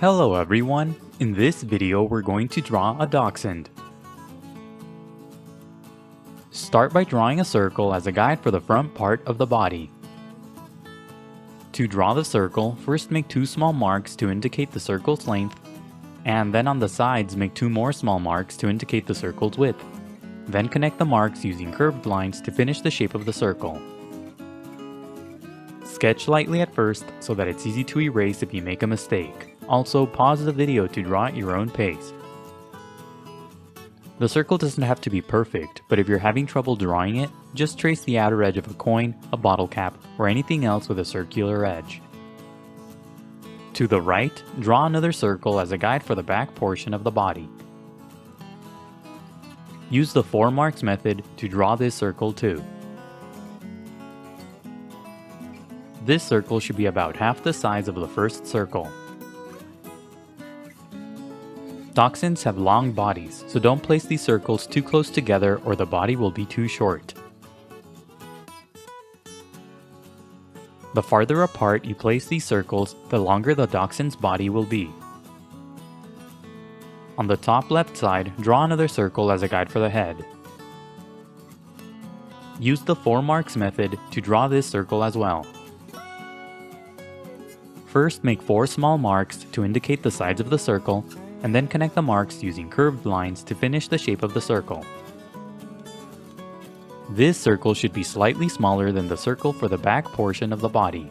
Hello everyone! In this video we're going to draw a dachshund. Start by drawing a circle as a guide for the front part of the body. To draw the circle, first make two small marks to indicate the circle's length, and then on the sides make two more small marks to indicate the circle's width. Then connect the marks using curved lines to finish the shape of the circle. Sketch lightly at first so that it's easy to erase if you make a mistake. Also, pause the video to draw at your own pace. The circle doesn't have to be perfect, but if you're having trouble drawing it, just trace the outer edge of a coin, a bottle cap, or anything else with a circular edge. To the right, draw another circle as a guide for the back portion of the body. Use the 4 marks method to draw this circle too. This circle should be about half the size of the first circle. Dachshunds have long bodies, so don't place these circles too close together or the body will be too short. The farther apart you place these circles, the longer the dachshund's body will be. On the top left side, draw another circle as a guide for the head. Use the 4 marks method to draw this circle as well. First, make 4 small marks to indicate the sides of the circle, and then connect the marks using curved lines to finish the shape of the circle. This circle should be slightly smaller than the circle for the back portion of the body.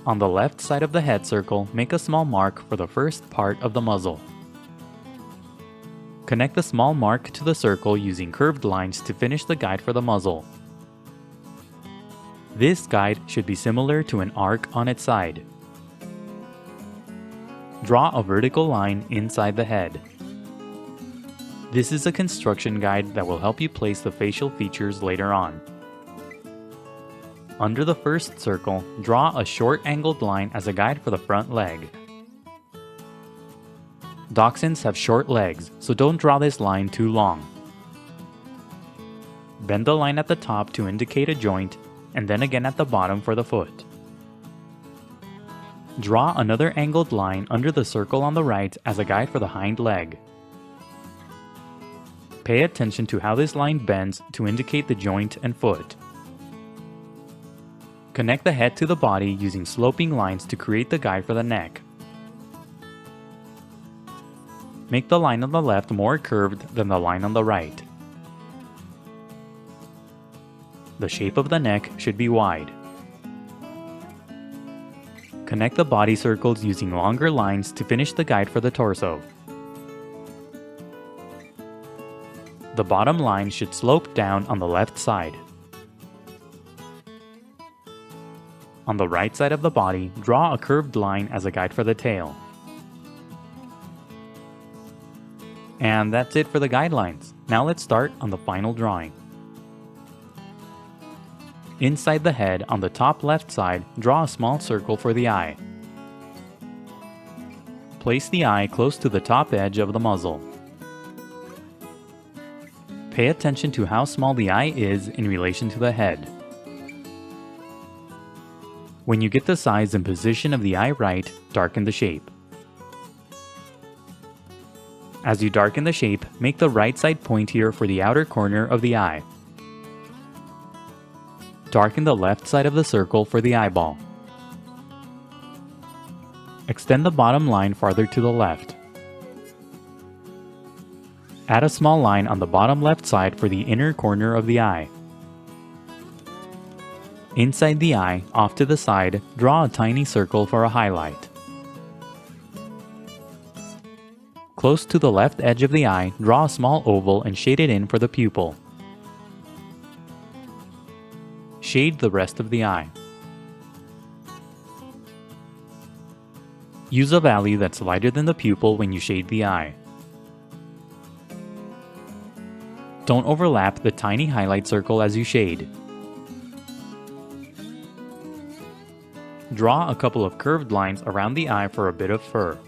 On the left side of the head circle, make a small mark for the first part of the muzzle. Connect the small mark to the circle using curved lines to finish the guide for the muzzle. This guide should be similar to an arc on its side. Draw a vertical line inside the head. This is a construction guide that will help you place the facial features later on. Under the first circle, draw a short angled line as a guide for the front leg. Dachshunds have short legs, so don't draw this line too long. Bend the line at the top to indicate a joint, and then again at the bottom for the foot. Draw another angled line under the circle on the right as a guide for the hind leg. Pay attention to how this line bends to indicate the joint and foot. Connect the head to the body using sloping lines to create the guide for the neck. Make the line on the left more curved than the line on the right. The shape of the neck should be wide. Connect the body circles using longer lines to finish the guide for the torso. The bottom line should slope down on the left side. On the right side of the body, draw a curved line as a guide for the tail. And that's it for the guidelines. Now let's start on the final drawing. Inside the head, on the top left side, draw a small circle for the eye. Place the eye close to the top edge of the muzzle. Pay attention to how small the eye is in relation to the head. When you get the size and position of the eye right, darken the shape. As you darken the shape, make the right side pointier for the outer corner of the eye. Darken the left side of the circle for the eyeball. Extend the bottom line farther to the left. Add a small line on the bottom left side for the inner corner of the eye. Inside the eye, off to the side, draw a tiny circle for a highlight. Close to the left edge of the eye, draw a small oval and shade it in for the pupil. Shade the rest of the eye. Use a value that's lighter than the pupil when you shade the eye. Don't overlap the tiny highlight circle as you shade. Draw a couple of curved lines around the eye for a bit of fur.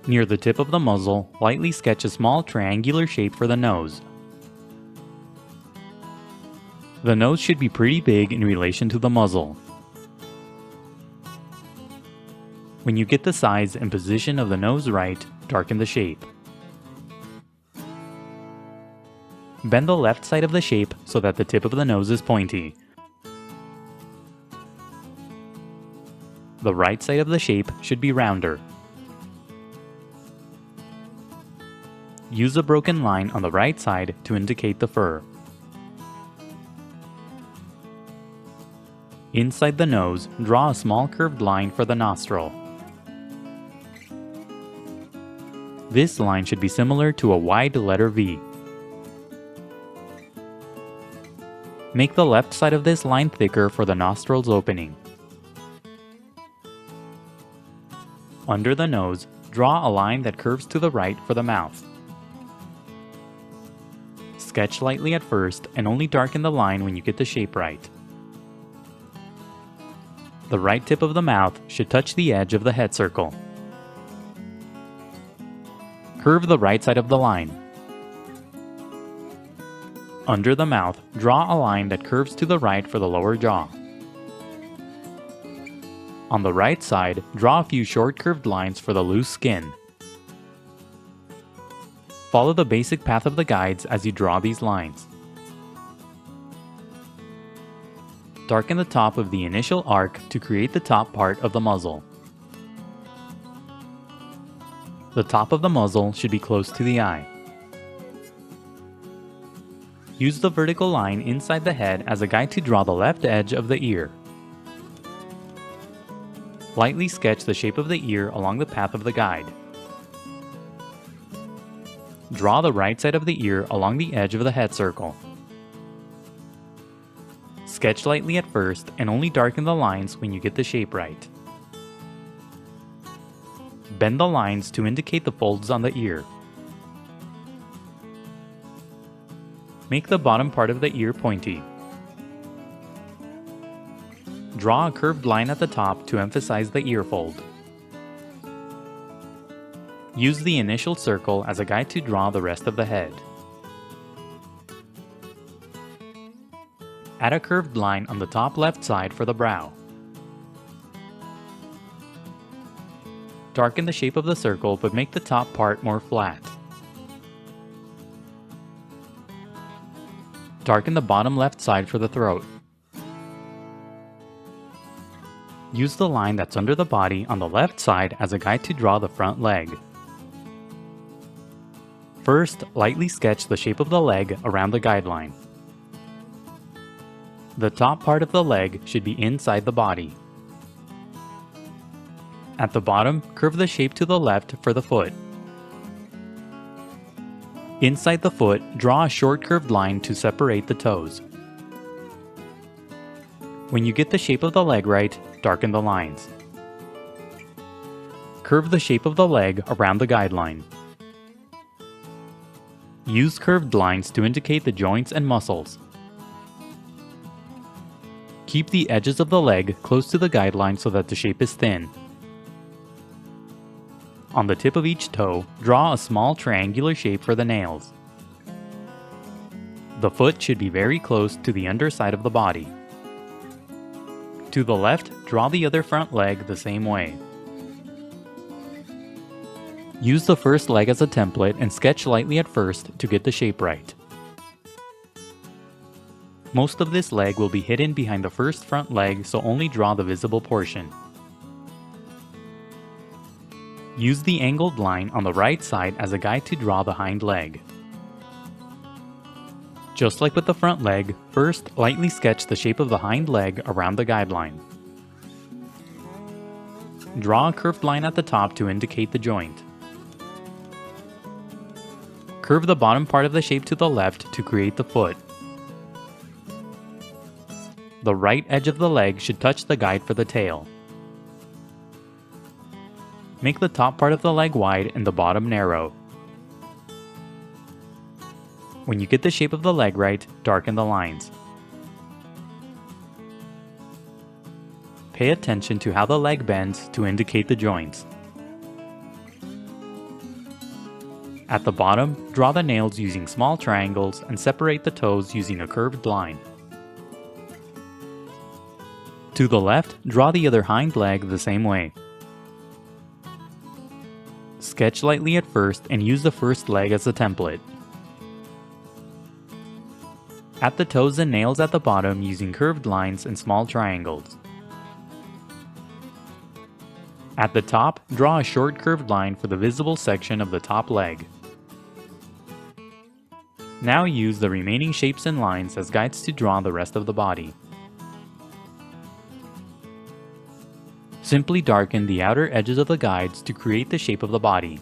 Near the tip of the muzzle, lightly sketch a small triangular shape for the nose. The nose should be pretty big in relation to the muzzle. When you get the size and position of the nose right, darken the shape. Bend the left side of the shape so that the tip of the nose is pointy. The right side of the shape should be rounder. Use a broken line on the right side to indicate the fur. Inside the nose, draw a small curved line for the nostril. This line should be similar to a wide letter V. Make the left side of this line thicker for the nostril's opening. Under the nose, draw a line that curves to the right for the mouth. Sketch lightly at first and only darken the line when you get the shape right. The right tip of the mouth should touch the edge of the head circle. Curve the right side of the line. Under the mouth, draw a line that curves to the right for the lower jaw. On the right side, draw a few short curved lines for the loose skin. Follow the basic path of the guides as you draw these lines. Darken the top of the initial arc to create the top part of the muzzle. The top of the muzzle should be close to the eye. Use the vertical line inside the head as a guide to draw the left edge of the ear. Lightly sketch the shape of the ear along the path of the guide. Draw the right side of the ear along the edge of the head circle. Sketch lightly at first and only darken the lines when you get the shape right. Bend the lines to indicate the folds on the ear. Make the bottom part of the ear pointy. Draw a curved line at the top to emphasize the ear fold. Use the initial circle as a guide to draw the rest of the head. Add a curved line on the top left side for the brow. Darken the shape of the circle but make the top part more flat. Darken the bottom left side for the throat. Use the line that's under the body on the left side as a guide to draw the front leg. First, lightly sketch the shape of the leg around the guideline. The top part of the leg should be inside the body. At the bottom, curve the shape to the left for the foot. Inside the foot, draw a short curved line to separate the toes. When you get the shape of the leg right, darken the lines. Curve the shape of the leg around the guideline. Use curved lines to indicate the joints and muscles. Keep the edges of the leg close to the guideline so that the shape is thin. On the tip of each toe, draw a small triangular shape for the nails. The foot should be very close to the underside of the body. To the left, draw the other front leg the same way. Use the first leg as a template and sketch lightly at first to get the shape right. Most of this leg will be hidden behind the first front leg, so only draw the visible portion. Use the angled line on the right side as a guide to draw the hind leg. Just like with the front leg, first lightly sketch the shape of the hind leg around the guideline. Draw a curved line at the top to indicate the joint. Curve the bottom part of the shape to the left to create the foot. The right edge of the leg should touch the guide for the tail. Make the top part of the leg wide and the bottom narrow. When you get the shape of the leg right, darken the lines. Pay attention to how the leg bends to indicate the joints. At the bottom, draw the nails using small triangles and separate the toes using a curved line. To the left, draw the other hind leg the same way. Sketch lightly at first and use the first leg as a template. Add the toes and nails at the bottom using curved lines and small triangles. At the top, draw a short curved line for the visible section of the top leg. Now use the remaining shapes and lines as guides to draw the rest of the body. Simply darken the outer edges of the guides to create the shape of the body.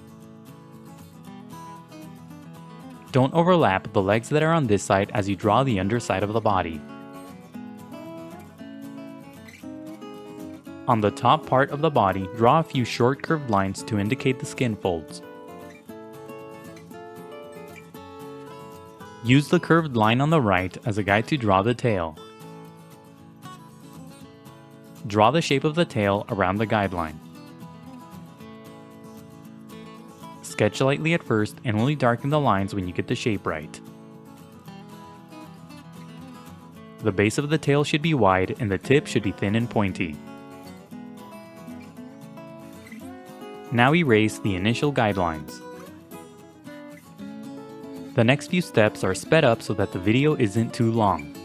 Don't overlap the legs that are on this side as you draw the underside of the body. On the top part of the body, draw a few short curved lines to indicate the skin folds. Use the curved line on the right as a guide to draw the tail. Draw the shape of the tail around the guideline. Sketch lightly at first and only darken the lines when you get the shape right. The base of the tail should be wide and the tip should be thin and pointy. Now erase the initial guidelines. The next few steps are sped up so that the video isn't too long.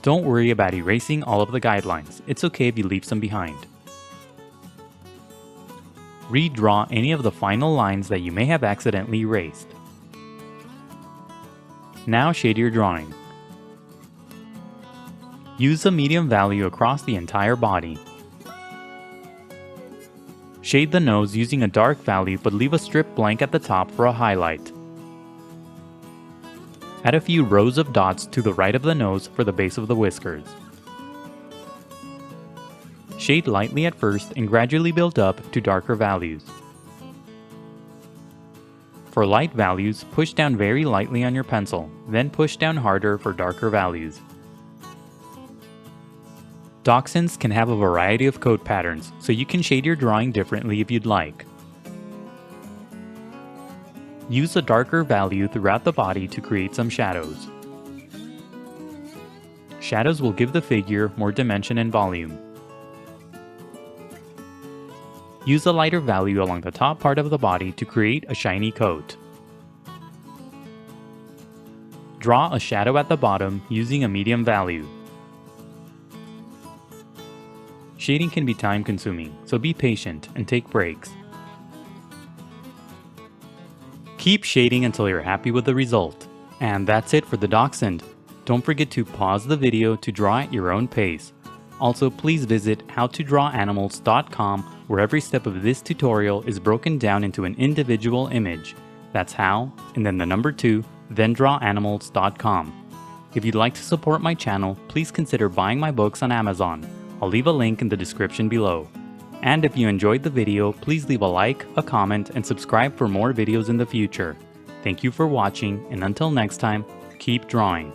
Don't worry about erasing all of the guidelines, it's okay if you leave some behind. Redraw any of the final lines that you may have accidentally erased. Now shade your drawing. Use a medium value across the entire body. Shade the nose using a dark value but leave a strip blank at the top for a highlight. Add a few rows of dots to the right of the nose for the base of the whiskers. Shade lightly at first and gradually build up to darker values. For light values, push down very lightly on your pencil, then push down harder for darker values. Dachshunds can have a variety of coat patterns, so you can shade your drawing differently if you'd like. Use a darker value throughout the body to create some shadows. Shadows will give the figure more dimension and volume. Use a lighter value along the top part of the body to create a shiny coat. Draw a shadow at the bottom using a medium value. Shading can be time-consuming, so be patient and take breaks. Keep shading until you're happy with the result. And that's it for the Dachshund. Don't forget to pause the video to draw at your own pace. Also, please visit howtodrawanimals.com where every step of this tutorial is broken down into an individual image. That's how, and then the number 2, then drawanimals.com. If you'd like to support my channel, please consider buying my books on Amazon. I'll leave a link in the description below. And if you enjoyed the video, please leave a like, a comment, and subscribe for more videos in the future. Thank you for watching, and until next time, keep drawing.